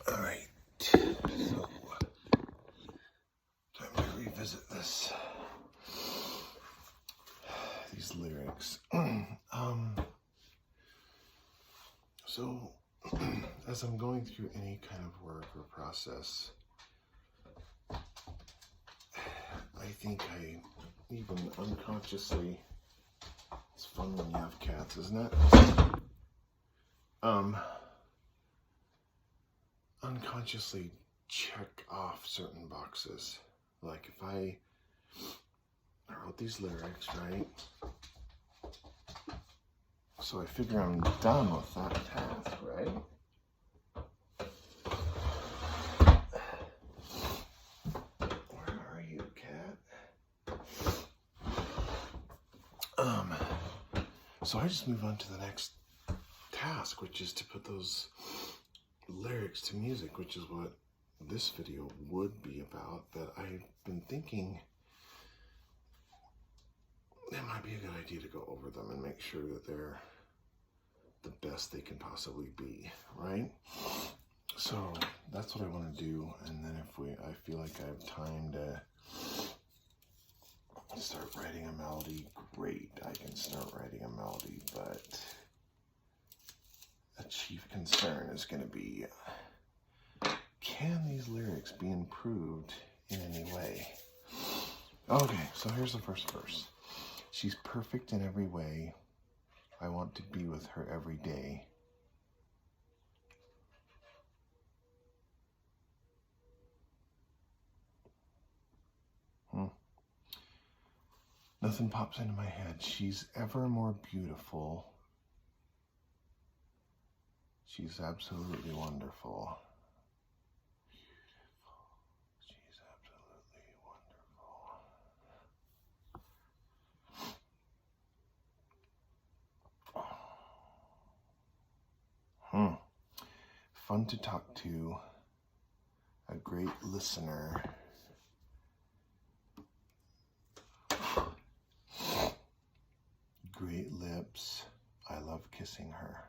All right, so time to revisit these lyrics. So as I'm going through any kind of work or process, I think I even unconsciously, it's fun when you have cats, isn't it? Unconsciously check off certain boxes. Like if I wrote these lyrics, right? So I figure I'm done with that task, right? Where are you, cat? So I just move on to the next task, which is to put those lyrics to music, which is what this video would be about. But I've been thinking it might be a good idea to go over them and make sure that they're the best they can possibly be, right? So that's what I want to do. And then I feel like I have time to start writing a melody, great, I can start writing a melody. But a chief concern is going to be, can these lyrics be improved in any way? Okay, so here's the first verse. She's perfect in every way. I want to be with her every day. Nothing pops into my head. She's ever more beautiful. She's absolutely wonderful. She's absolutely wonderful. Fun to talk to. A great listener. Great lips. I love kissing her.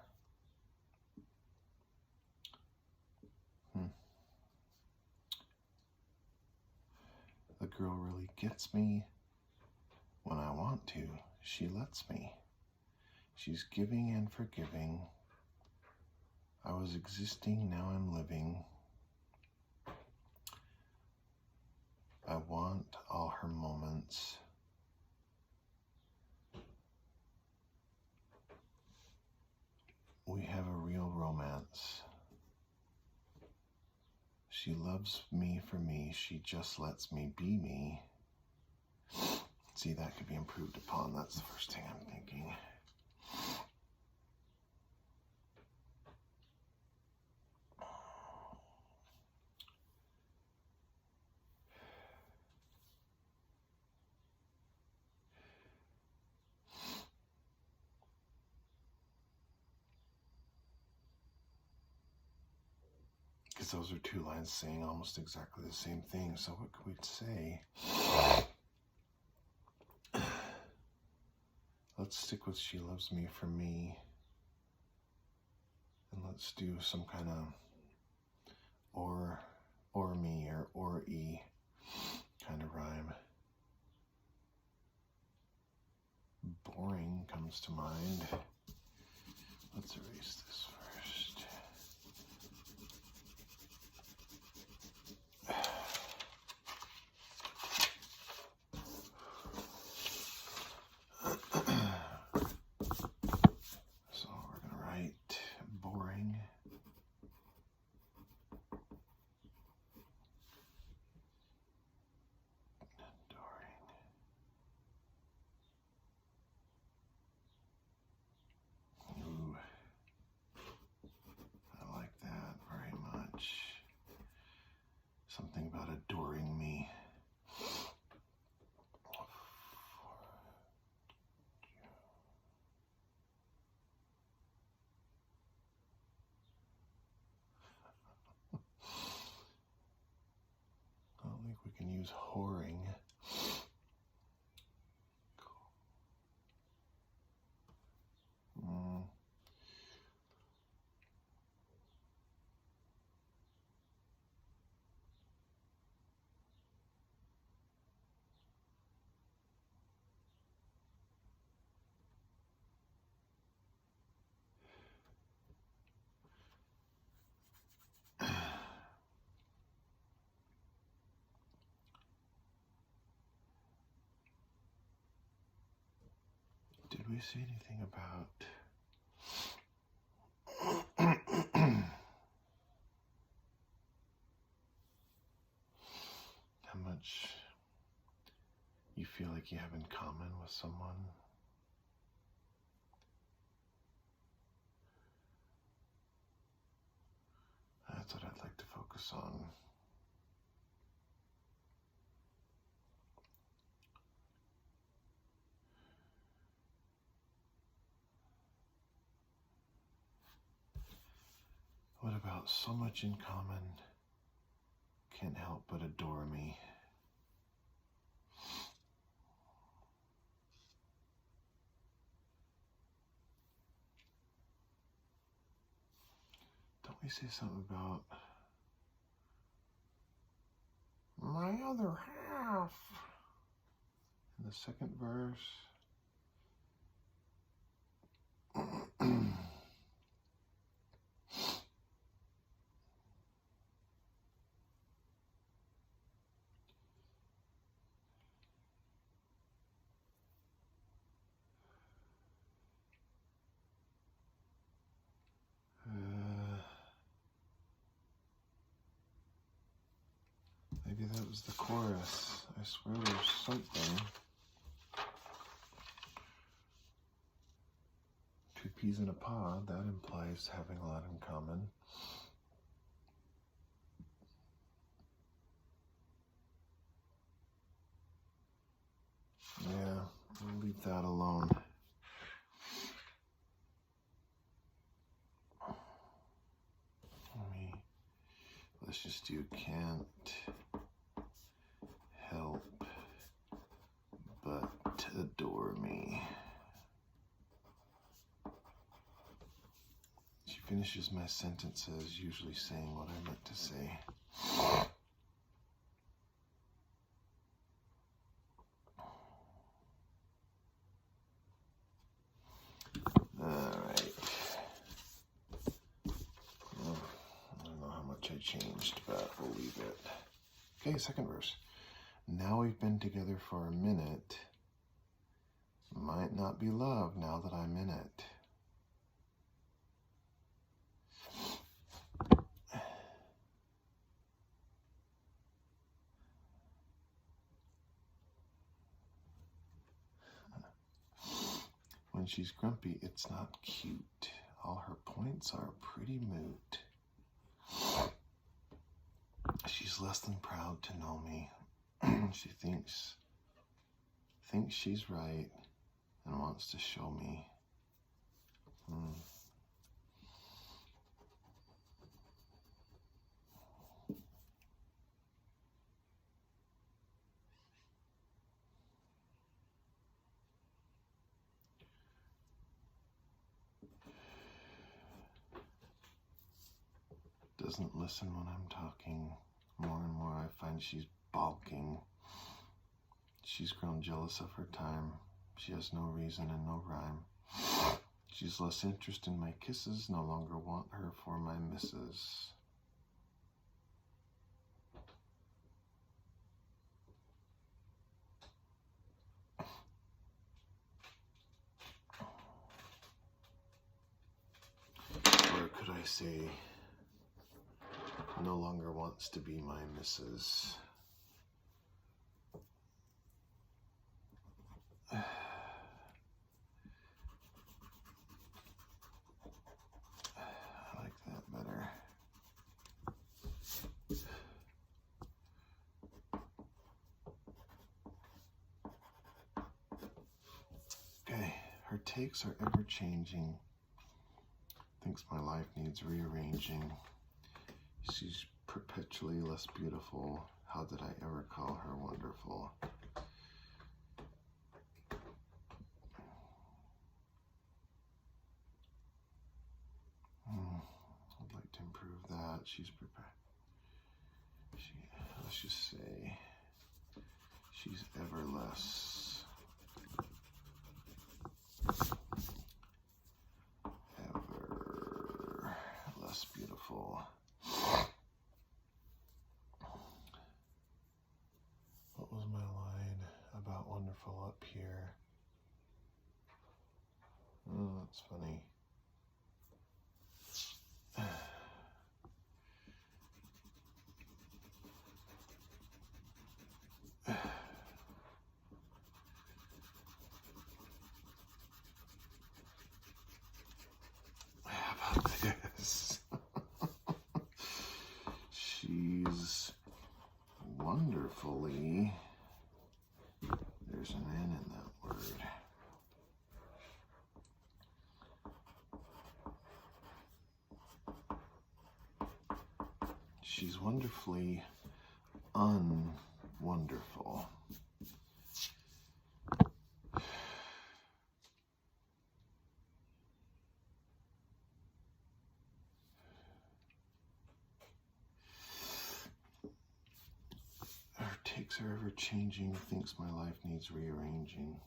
The girl really gets me. When I want to, she lets me. She's giving and forgiving. I was existing, now I'm living. I want all her moments. We have a real romance. She loves me for me. She just lets me be me. See, that could be improved upon. That's the first thing I'm thinking. Because those are two lines saying almost exactly the same thing. So what could we say? Let's stick with she loves me for me. And let's do some kind of or me or e kind of rhyme. Boring comes to mind. Let's erase this first. So we're going to write boring. Ooh, I like that very much. Something about adoring me. I don't think we can use whoring. Did we say anything about how much you feel like you have in common with someone? That's what I'd like to focus on. What about so much in common, can't help but adore me? Don't we say something about my other half in the second verse? Maybe that was the chorus. I swear there's something. Two peas in a pod, that implies having a lot in common. Yeah, we'll leave that alone. Let's just do can't help but adore me. She finishes my sentences, usually saying what I meant to say. Alright. Well, I don't know how much I changed, but we'll leave it. Okay, second verse. Now we've been together for a minute. Might not be love now that I'm in it. When she's grumpy, it's not cute. All her points are pretty moot. She's less than proud to know me. She thinks she's right and wants to show me. Doesn't listen when I'm talking. More and more I find she's balking. She's grown jealous of her time. She has no reason and no rhyme. She's less interest in my kisses, no longer want her for my misses. Or could I say, no longer wants to be my missus. I like that better. Okay, her takes are ever changing. Thinks my life needs rearranging. She's perpetually less beautiful. How did I ever call her wonderful? I'd like to improve that. She's prepared. Let's just say she's ever less. Ever less beautiful. What was my line about wonderful up here? that's funny. How about this? She's wonderfully, there's an N in that word. She's wonderfully unwonderful. Her takes are ever changing, thinks my life needs rearranging.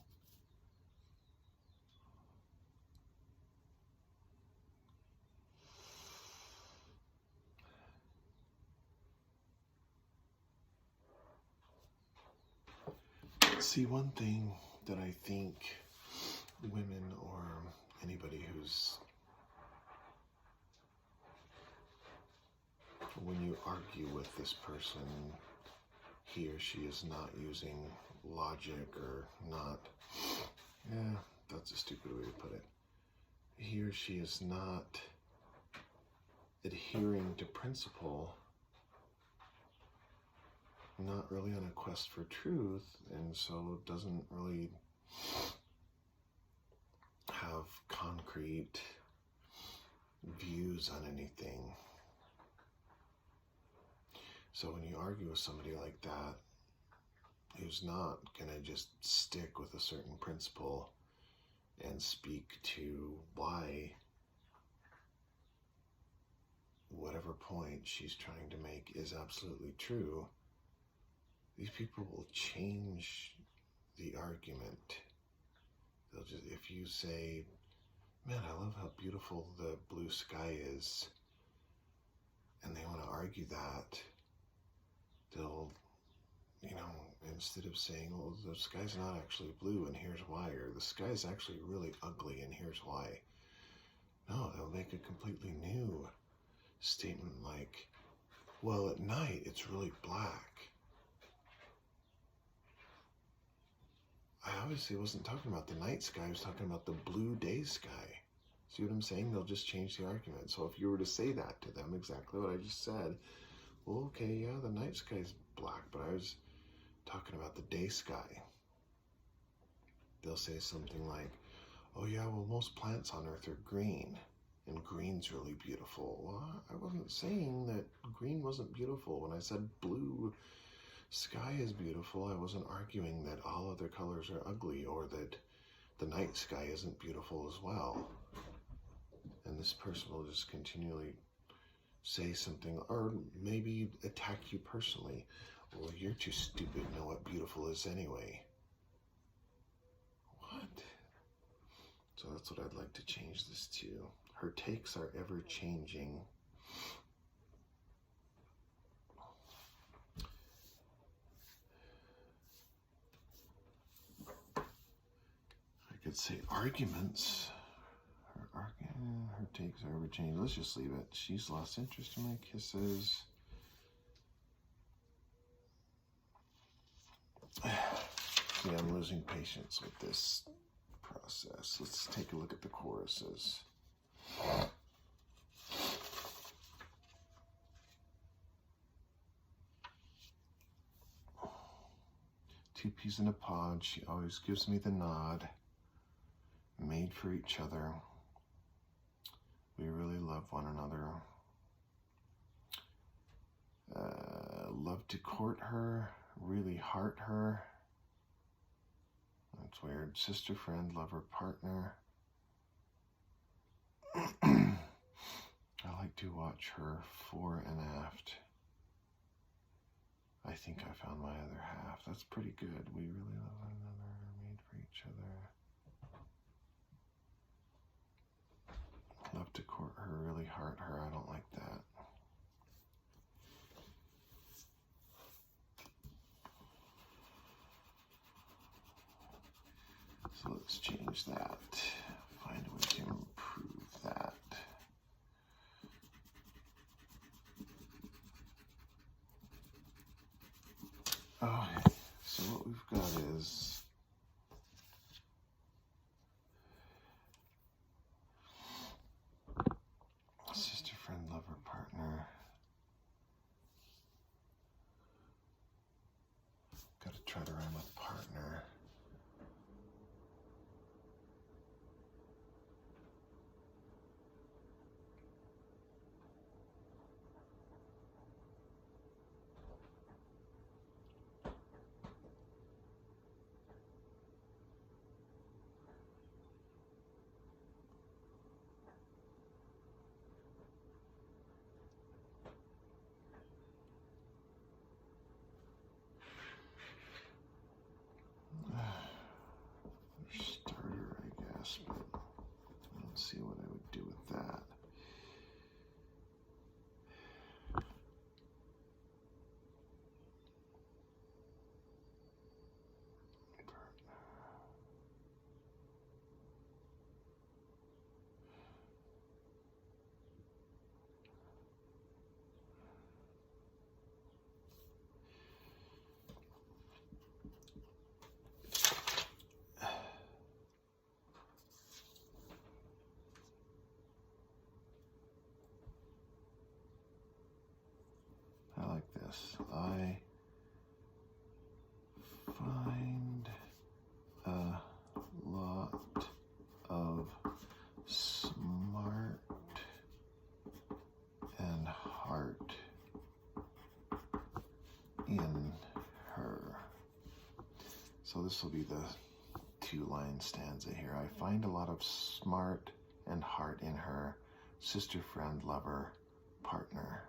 See, one thing that I think women or anybody who's, when you argue with this person, he or she is not using logic or not, that's a stupid way to put it. He or she is not adhering to principle, not really on a quest for truth, and so doesn't really have concrete views on anything. So when you argue with somebody like that, who's not gonna just stick with a certain principle and speak to why whatever point she's trying to make is absolutely true, these people will change the argument. They'll just, if you say, man, I love how beautiful the blue sky is, and they want to argue that, they'll, instead of saying, well, the sky's not actually blue and here's why, or the sky's actually really ugly and here's why. No, they'll make a completely new statement like, well, at night it's really black. I obviously wasn't talking about the night sky, I was talking about the blue day sky. See what I'm saying? They'll just change the argument. So if you were to say that to them, exactly what I just said, well, okay, yeah, the night sky's black, but I was talking about the day sky. They'll say something like, oh yeah, well, most plants on Earth are green, and green's really beautiful. Well, I wasn't saying that green wasn't beautiful. When I said blue sky is beautiful, I wasn't arguing that all other colors are ugly or that the night sky isn't beautiful as well. And this person will just continually say something, or maybe attack you personally. Well, you're too stupid to know what beautiful is anyway. What? So that's what I'd like to change this to. Her takes are ever changing. I could say arguments. Her takes are ever changing. Let's just leave it. She's lost interest in my kisses. See, I'm losing patience with this process. Let's take a look at the choruses. Two peas in a pod. She always gives me the nod. Made for each other. We really love one another. Love to court her. Really heart her. That's weird. Sister, friend, lover, partner. I like to watch her fore and aft. I think I found my other half. That's pretty good. We really love one another. Made for each other. Love to court her, really heart her. I don't like that. So let's change that. Find a way to Okay, so what we've got is sister, friend, lover, partner. Got to try to rhyme with partner. Starter, I guess, but let's see what I would do with that. I like this. I find a lot of smart and heart in her. So this will be the 2-line stanza here. I find a lot of smart and heart in her, sister, friend, lover, partner.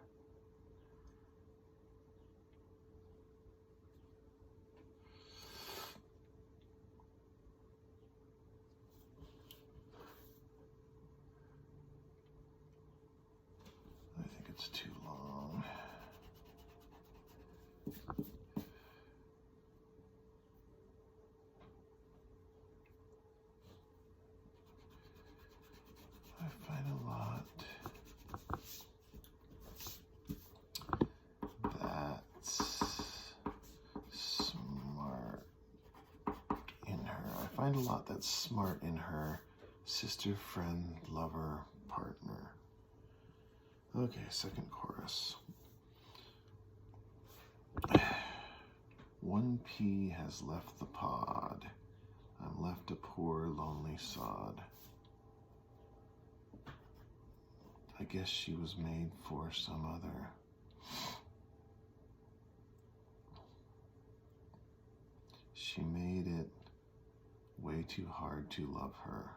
I think it's too long. I find a lot that's smart in her. I find a lot that's smart in her, sister, friend, lover, partner. Okay, second chorus. One pea has left the pod. I'm left a poor, lonely sod. I guess she was made for some other. She made it way too hard to love her.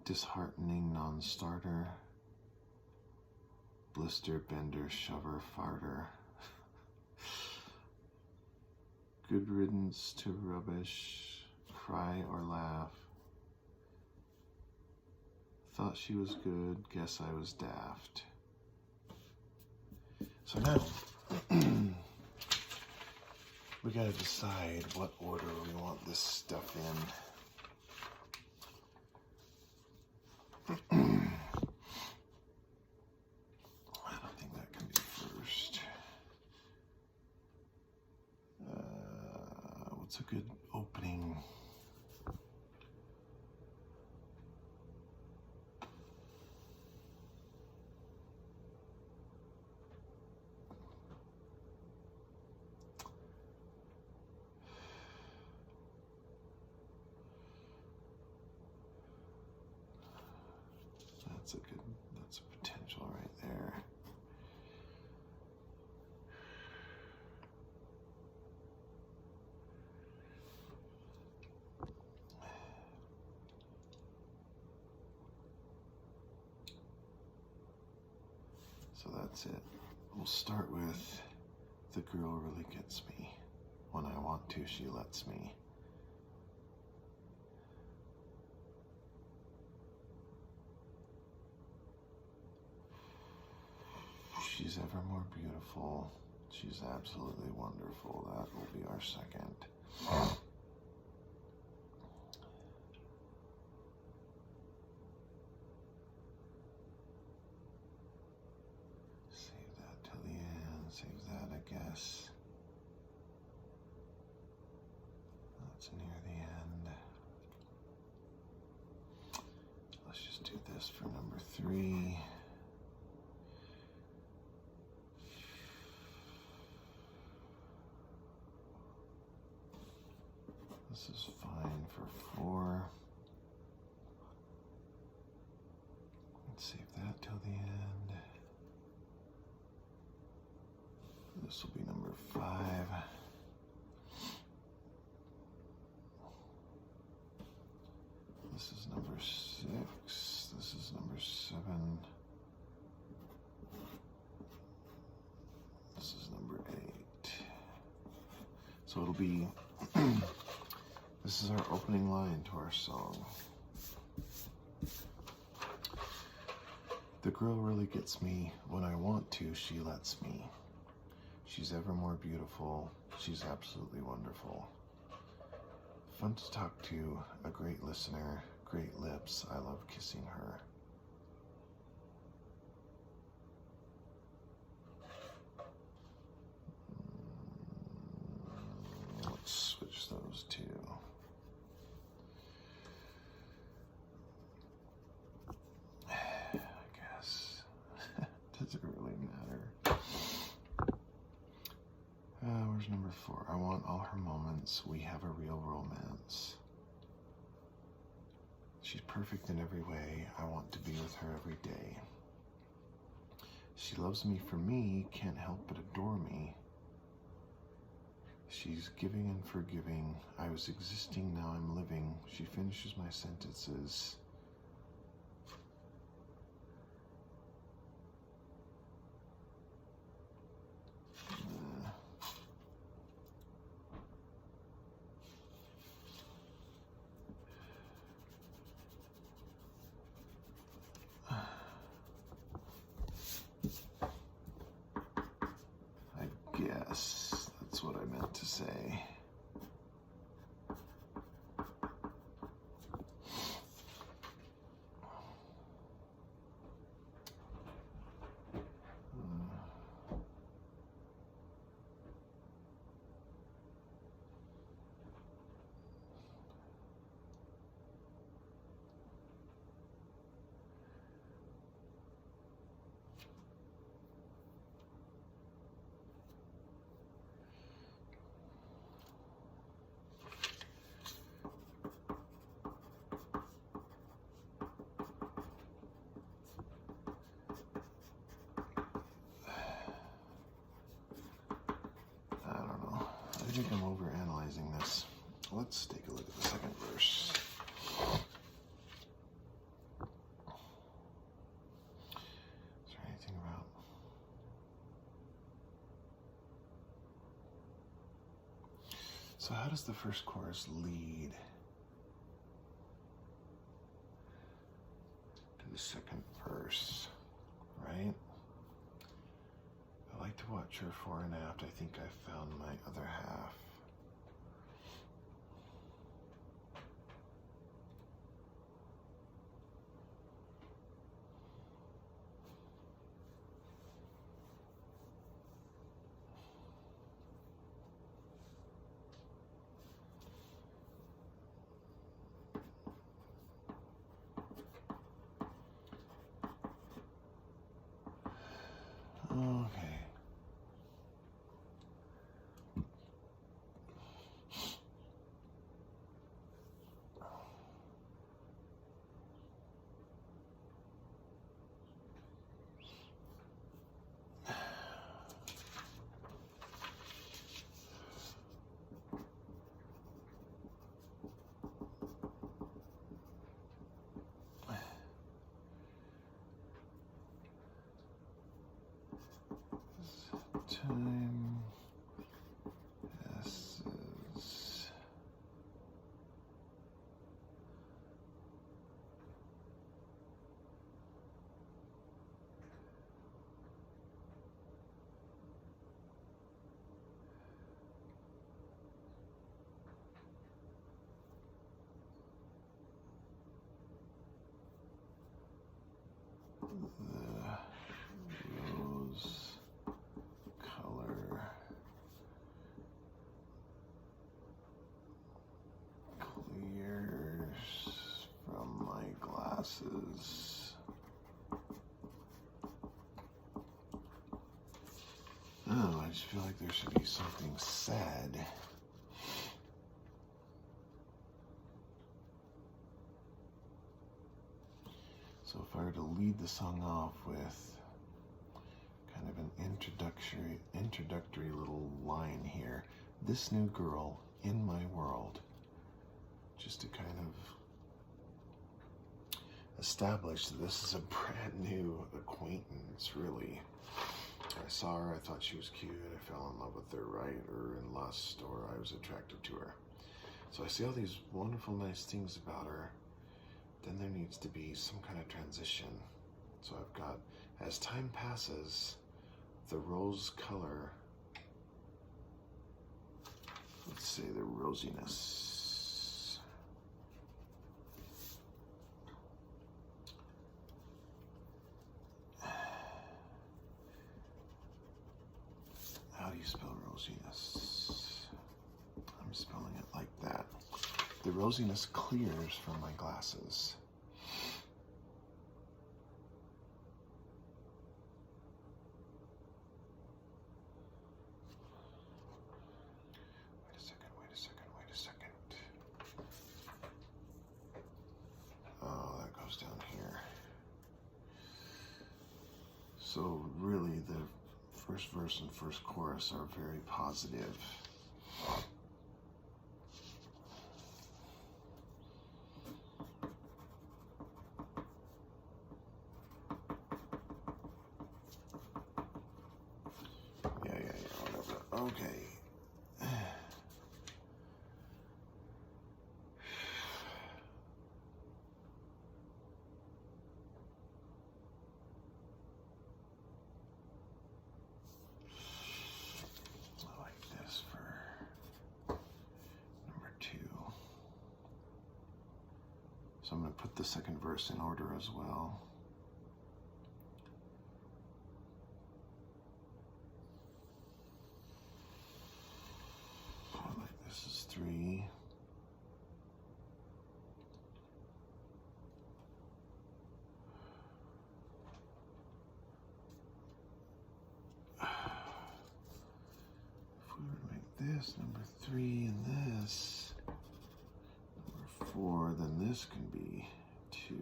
Disheartening non-starter. Blister, bender, shover, farter. Good riddance to rubbish, cry or laugh. Thought she was good, guess I was daft. So now, we gotta decide what order we want this stuff in. I don't think that can be first. What's a good opening? That's a potential right there. So that's it. We'll start with the girl really gets me. When I want to, she lets me. She's ever more beautiful. She's absolutely wonderful. That will be our second. Save that till the end. Save that, I guess. this for number 3. This is fine for 4. Let's save that till the end. This will be number 5. This is number 6. This is number 7. This is number 8. So it'll be, this is our opening line to our song. The girl really gets me. When I want to, she lets me. She's ever more beautiful. She's absolutely wonderful. Fun to talk to, a great listener, great lips. I love kissing her. Let's switch those two. I guess. Does it really matter? Where's number 4? I want all her moments. We have a real romance. She's perfect in every way. I want to be with her every day. She loves me for me, can't help but adore me. She's giving and forgiving. I was existing, now I'm living. She finishes my sentences. Yes, that's what I meant to say. I think I'm overanalyzing this. Let's take a look at the second verse. Is there anything about... So how does the first chorus lead to the second verse, right? I like to watch her fore and aft. I think I found my other half. Okay. Time passes. The rose color clears from my glasses. Oh, I just feel like there should be something said. So if I were to lead the song off with kind of an introductory little line here, this new girl in my world, just to kind of establish that this is a brand new acquaintance, really. I saw her, I thought she was cute, I fell in love with her, right, or in lust, or I was attracted to her. So I see all these wonderful, nice things about her. Then there needs to be some kind of transition. So I've got, as time passes, the rose color, let's say the rosiness. How do you spell rosiness? I'm spelling it like that. The rosiness clears from my glasses. Wait a second. Oh, that goes down here. So really the first verse and first chorus are very positive. Yeah, whatever. Okay. So I'm going to put the second verse in order as well. Like this is 3. If we were to make this number 3 and this number 4, then this can be 2.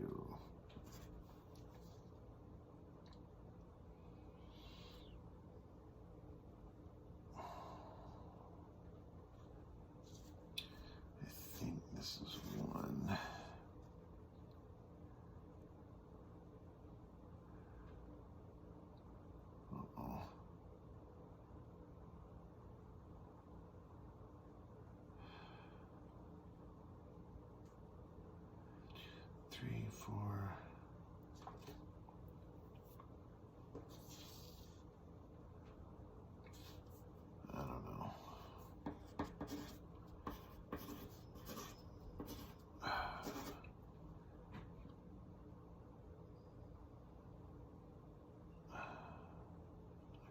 I think this is 1. Uh-oh. 3, 4. I don't know. I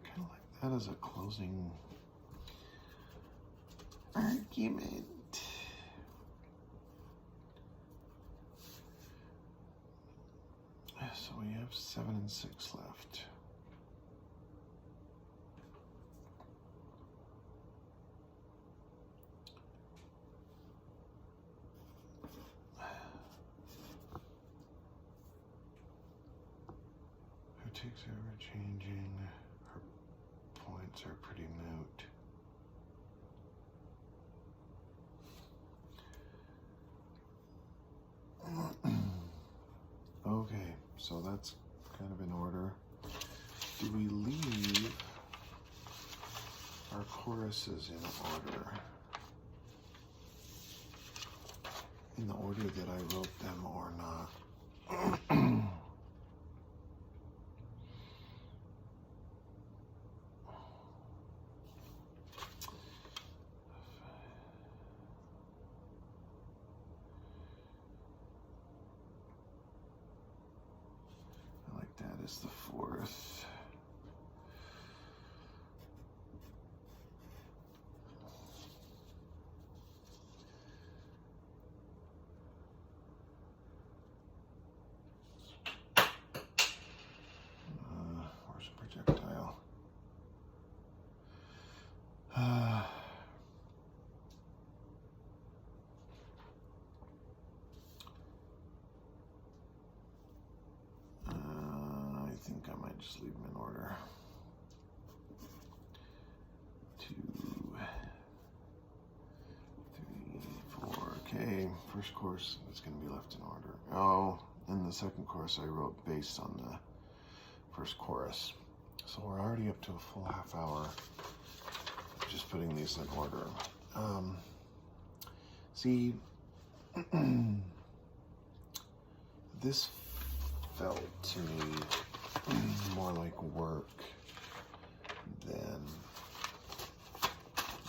kind of like that as a closing argument. So we have 7 and 6 left. Who takes over changing? Her points are pretty moot. Okay, so that's kind of in order. Do we leave our choruses in order? In the order that I wrote them or not? That is the 4th. Where's the projectile? first chorus is going to be left in order. Oh, in the second chorus I wrote based on the first chorus. So we're already up to a full half hour just putting these in order. See, this felt to me more like work than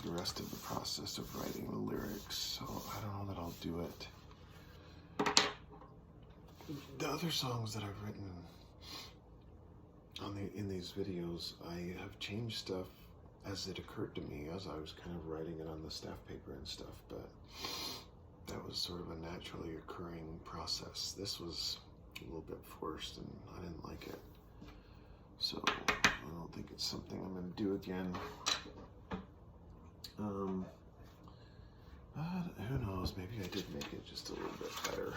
the rest of the process of writing the lyrics, so I don't know that I'll do it. The other songs that I've written in these videos, I have changed stuff as it occurred to me as I was kind of writing it on the staff paper and stuff, but that was sort of a naturally occurring process. This was a little bit forced and I didn't like it. So I don't think it's something I'm going to do again. But who knows, maybe I did make it just a little bit better.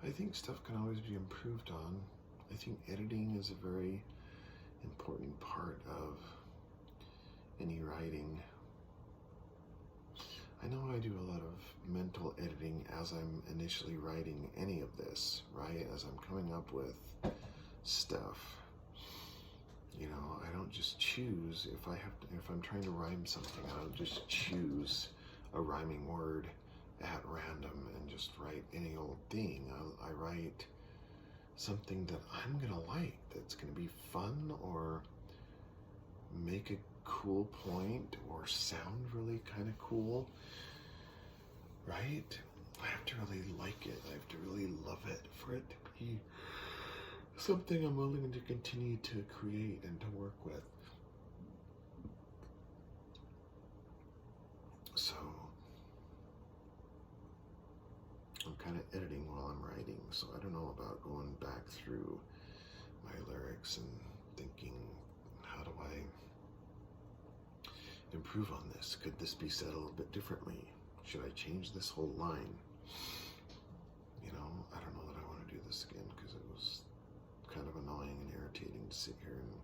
I think stuff can always be improved on. I think editing is a very important part of any writing. I know I do a lot of mental editing as I'm initially writing any of this, right? As I'm coming up with stuff. You know, I don't just choose if I'm trying to rhyme something, I don't just choose a rhyming word at random and just write any old thing. I write something that I'm gonna like, that's gonna be fun or make a cool point or sound really kind of cool, right? I have to really like it. I have to really love it for it to be something I'm willing to continue to create and to work with. So I'm kind of editing while I'm writing, so I don't know about going back through my lyrics and thinking, how do I improve on this? Could this be said a little bit differently? Should I change this whole line? You know, I don't know that I want to do this again because it was kind of annoying and irritating to sit here and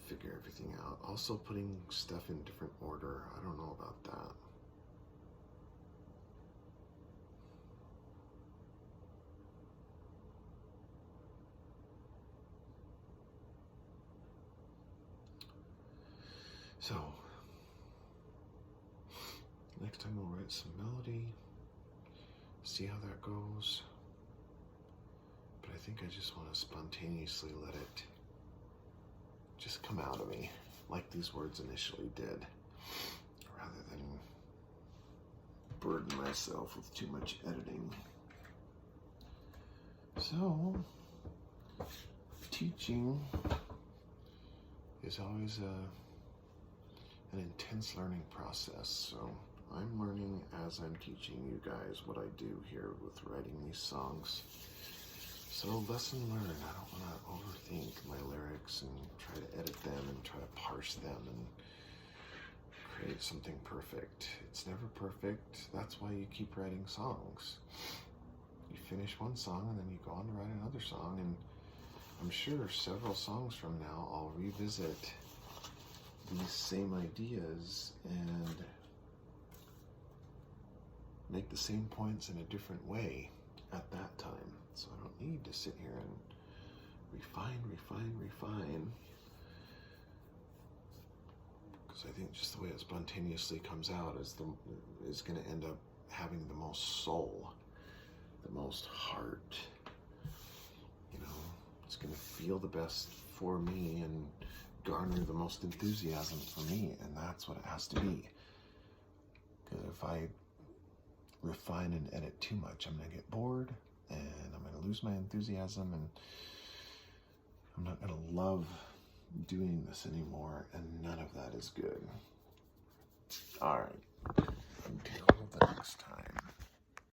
figure everything out. Also putting stuff in different order, I don't know about that. So, next time we'll write some melody, see how that goes. But I think I just want to spontaneously let it just come out of me, like these words initially did, rather than burden myself with too much editing. So, teaching is always an intense learning process, so I'm learning as I'm teaching you guys what I do here with writing these songs. So lesson learned. I don't want to overthink my lyrics and try to edit them and try to parse them and create something perfect. It's never perfect. That's why you keep writing songs. You finish one song and then you go on to write another song, and I'm sure several songs from now I'll revisit these same ideas and make the same points in a different way at that time. So I don't need to sit here and refine. Because I think just the way it spontaneously comes out is going to end up having the most soul, the most heart. You know, it's going to feel the best for me and garner the most enthusiasm for me, and that's what it has to be. Because if I refine and edit too much, I'm going to get bored and I'm going to lose my enthusiasm and I'm not going to love doing this anymore, and none of that is good. All right, until the next time.